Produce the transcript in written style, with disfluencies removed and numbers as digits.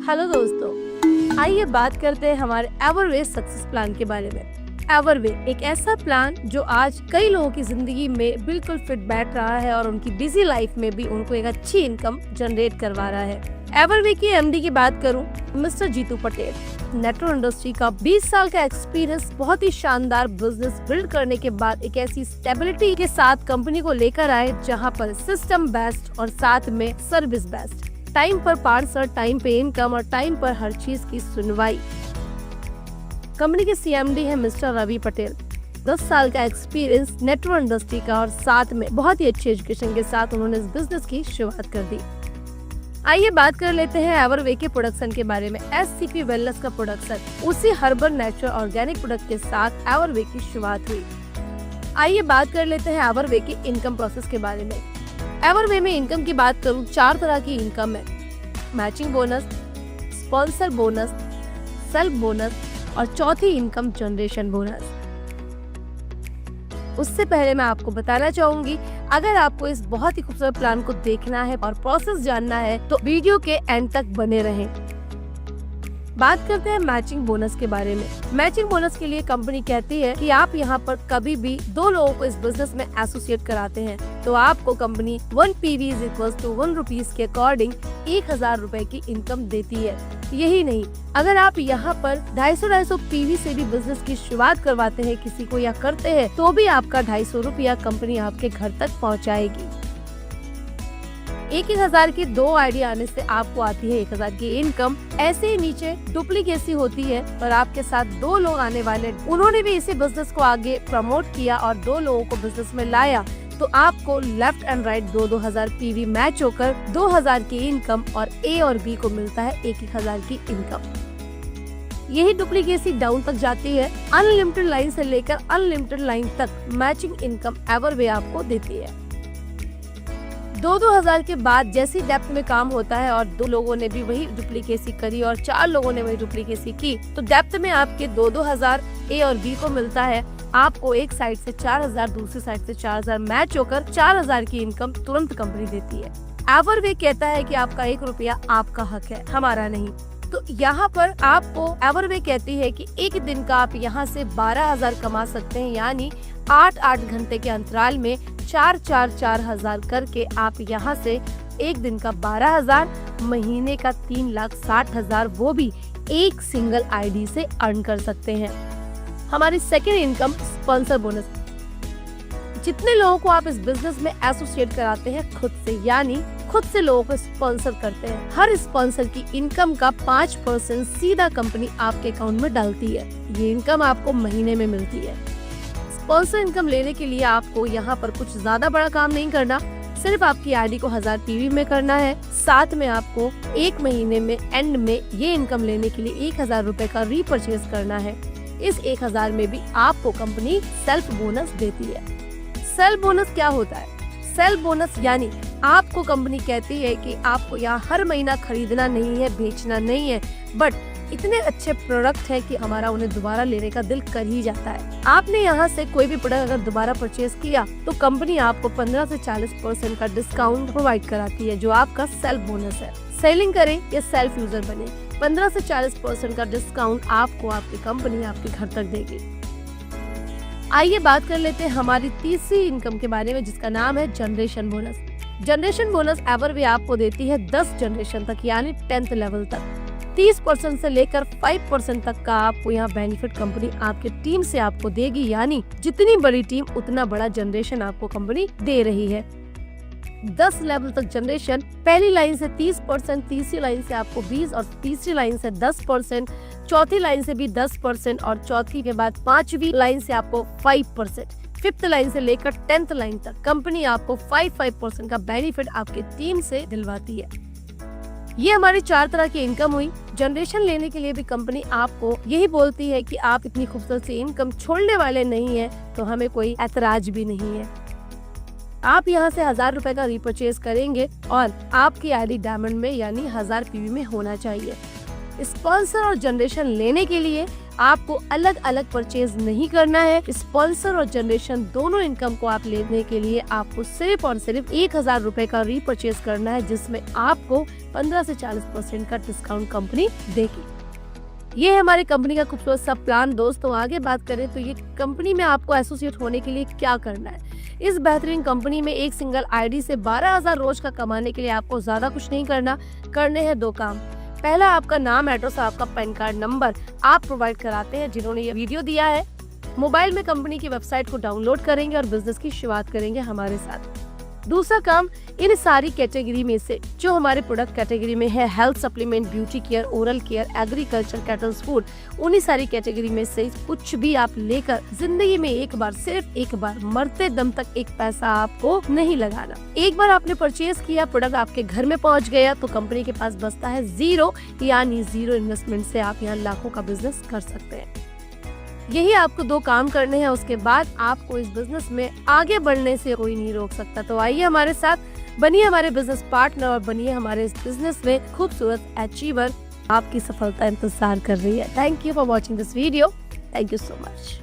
Hello दोस्तों, आइए बात करते हैं हमारे एवरवे सक्सेस प्लान के बारे में। एवरवे एक ऐसा प्लान जो आज कई लोगों की जिंदगी में बिल्कुल फिट बैठ रहा है और उनकी बिजी लाइफ में भी उनको एक अच्छी इनकम जनरेट करवा रहा है। एवरवे की एमडी की बात करूं, mister Jitu Patel. Network industry का 20 साल का एक्सपीरियंस, बहुत ही शानदार बिजनेस बिल्ड करने के बाद एक ऐसी स्टेबिलिटी के साथ कंपनी को लेकर आए जहां पर सिस्टम बेस्ट और साथ में सर्विस बेस्ट, टाइम पर पार्सल, टाइम पे इनकम और टाइम पर हर चीज की सुनवाई। कंपनी के सीएमडी है मिस्टर रवि पटेल। 10 साल का एक्सपीरियंस नेटवर्क इंडस्ट्री का और साथ में बहुत ही अच्छी एजुकेशन के साथ उन्होंने इस बिजनेस की शुरुआत कर दी। आइए बात कर लेते हैं एवरवे के प्रोडक्शन के बारे में। एससीपी वेलनेस का प्रोडक्शन उसी हर्बल नेचुरल ऑर्गेनिक प्रोडक्ट के साथ एवरवे की शुरुआत हुई। आइए बात कर लेते हैं एवरवे की इनकम प्रोसेस के बारे में। एवरवे में इनकम की बात करूं, 4 तरह की इनकम है। Matching bonus, sponsor bonus, self bonus और चौथी इनकम जनरेशन बोनस। उससे पहले मैं आपको बताना चाहूंगी, अगर आपको इस बहुत ही खूबसूरत प्लान को देखना है और प्रोसेस जानना है तो वीडियो के एंड तक बने रहें। बात करते हैं मैचिंग बोनस के बारे में। मैचिंग बोनस के लिए कंपनी कहती है कि आप यहाँ पर कभी भी 2 लोगों को इस बिजनेस में एसोसिएट कराते हैं तो आपको कंपनी 1 PV = 1 रुपीज के अकॉर्डिंग 1000 रुपए की इनकम देती है। यही नहीं, अगर आप यहाँ पर 250 PV से भी बिजनेस की शुरुआत करवाते हैं किसी को या करते हैं तो भी आपका 250 रुपया कंपनी आपके घर तक पहुँचाएगी। 1000 की 2 आईडी आने से आपको आती है 1000 की इनकम। ऐसे ही नीचे डुप्लीकेसी होती है और आपके साथ 2 लोग आने वाले, उन्होंने भी इसी बिजनेस को आगे प्रमोट किया और 2 लोगों को बिजनेस में लाया तो आपको left and right 2-2000 PV match होकर 2000 की इनकम और ए और बी को मिलता है 1000 की इनकम। यही डुप्लीकेसी डाउन तक जाती है। अनलिमिटेड लाइन से लेकर अनलिमिटेड लाइन तक मैचिंग इनकम एवरवे आपको देती है। 2-2000 के बाद जैसी डेप्थ में काम होता है और 2 लोगों ने भी वही डुप्लीकेसी करी और 4 लोगों ने वही डुप्लीकेसी की तो डेप्थ में आपके 2-2000 ए और बी को मिलता है। आपको एक साइड से 4000, दूसरी साइड से 4000 मैच होकर 4000 की इनकम तुरंत कंपनी देती है। एवरवे कहता है कि आपका 1 रुपया आपका हक है, हमारा नहीं। तो यहाँ पर आपको एवरवे कहती है कि एक दिन का आप यहाँ से 12000 कमा सकते हैं, यानी 8-8 घंटे के अंतराल में 4-4-4000 करके आप यहाँ से एक दिन का 12000, महीने का 3,60,000, वो भी एक सिंगल आईडी से अर्न कर सकते हैं। हमारी सेकेंड इनकम स्पॉन्सर बोनस। जितने लोगों को आप इस बिजनेस में एसोसिएट कराते हैं खुद से, यानी खुद से लोगों को स्पॉन्सर करते हैं, हर स्पॉन्सर की इनकम का 5% सीधा कंपनी आपके अकाउंट में डालती है। ये इनकम आपको महीने में मिलती है। स्पॉन्सर इनकम लेने के लिए आपको यहाँ पर कुछ ज्यादा बड़ा काम नहीं करना, सिर्फ आपकी आईडी को 1000 PV में करना है। साथ में आपको एक महीने में एंड में ये इनकम लेने के लिए 1000 रुपए का रीपरचेज करना है। इस 1000 में भी आपको कंपनी सेल्फ बोनस देती है। सेल्फ बोनस क्या होता है? सेल्फ बोनस यानी आपको कंपनी कहती है कि आपको यहाँ हर महीना खरीदना नहीं है, बेचना नहीं है, बट इतने अच्छे प्रोडक्ट है कि हमारा उन्हें दोबारा लेने का दिल कर ही जाता है। आपने यहाँ से कोई भी प्रोडक्ट अगर दोबारा परचेज किया तो कंपनी आपको 15 से 40% का डिस्काउंट प्रोवाइड कराती है, जो आपका सेल्फ बोनस है। सेलिंग करें या सेल्फ यूजर बने, 15 से 40% का डिस्काउंट आपको आपकी कंपनी आपके घर तक देगी। आइए बात कर लेते हैं हमारी तीसरी इनकम के बारे में, जिसका नाम है जनरेशन बोनस। जनरेशन बोनस एवरवे आपको देती है 10 जनरेशन तक, यानी 10th लेवल तक। 30% से लेकर 5% तक का आपको यहाँ बेनिफिट कंपनी आपके टीम से आपको देगी, यानी जितनी बड़ी टीम उतना बड़ा जनरेशन आपको कंपनी दे रही है। 10 लेवल तक जनरेशन, पहली लाइन से 30%, तीसरी लाइन से आपको 20 और तीसरी लाइन से 10%, चौथी लाइन से भी 10% और चौथी के बाद 5वीं लाइन से आपको 5%, 5th लाइन से लेकर 10th लाइन तक कंपनी आपको 5% का बेनिफिट आपकी टीम से दिलवाती है। ये हमारी 4 तरह की इनकम हुई। जनरेशन लेने के लिए भी कंपनी आपको यही बोलती है कि आप इतनी खूबसूरत सी इनकम छोड़ने वाले नहीं है तो हमें कोई ऐतराज भी नहीं है। आप यहाँ से 1000 रुपए का रीपरचेज करेंगे और आपकी आईडी डायमंड में यानी 1000 PV में होना चाहिए। स्पॉन्सर और जनरेशन लेने के लिए आपको अलग अलग परचेज नहीं करना है। स्पॉन्सर और जनरेशन दोनों इनकम को आप लेने के लिए आपको सिर्फ और सिर्फ 1000 रुपए का रीपरचेज करना है, जिसमें आपको 15 से 40% का डिस्काउंट कंपनी देगी। ये है हमारी कंपनी का खूबसूरत सा प्लान। दोस्तों आगे बात करें तो ये कंपनी में आपको एसोसिएट होने के लिए क्या करना है। इस बेहतरीन कंपनी में एक सिंगल आईडी से 12,000 रोज का कमाने के लिए आपको ज्यादा कुछ नहीं करना, करने हैं 2 काम। पहला, आपका नाम, एड्रेस और आपका पैन कार्ड नंबर आप प्रोवाइड कराते हैं जिन्होंने ये वीडियो दिया है। मोबाइल में कंपनी की वेबसाइट को डाउनलोड करेंगे और बिजनेस की शुरुआत करेंगे हमारे साथ। दूसरा काम, इन सारी कैटेगरी में से जो हमारे प्रोडक्ट कैटेगरी में है, health supplement, beauty care, oral care, agriculture, kettles food, उन्हीं सारी कैटेगरी में से कुछ भी आप लेकर जिंदगी में एक बार, सिर्फ एक बार, मरते दम तक एक पैसा आपको नहीं लगाना। एक बार आपने परचेज किया, प्रोडक्ट आपके घर में पहुंच गया तो कंपनी के पास बचता है 0, यानी 0 इन्वेस्टमेंट से आप यहाँ लाखों का बिजनेस कर सकते हैं। यही आपको 2 काम करने हैं, उसके बाद आपको इस बिजनेस में आगे बढ़ने से कोई नहीं रोक सकता। तो आइए हमारे साथ, बनिए हमारे बिजनेस पार्टनर और बनिए हमारे इस बिजनेस में खूबसूरत अचीवर। आपकी सफलता इंतजार कर रही है। Thank you for watching this video. Thank you so much.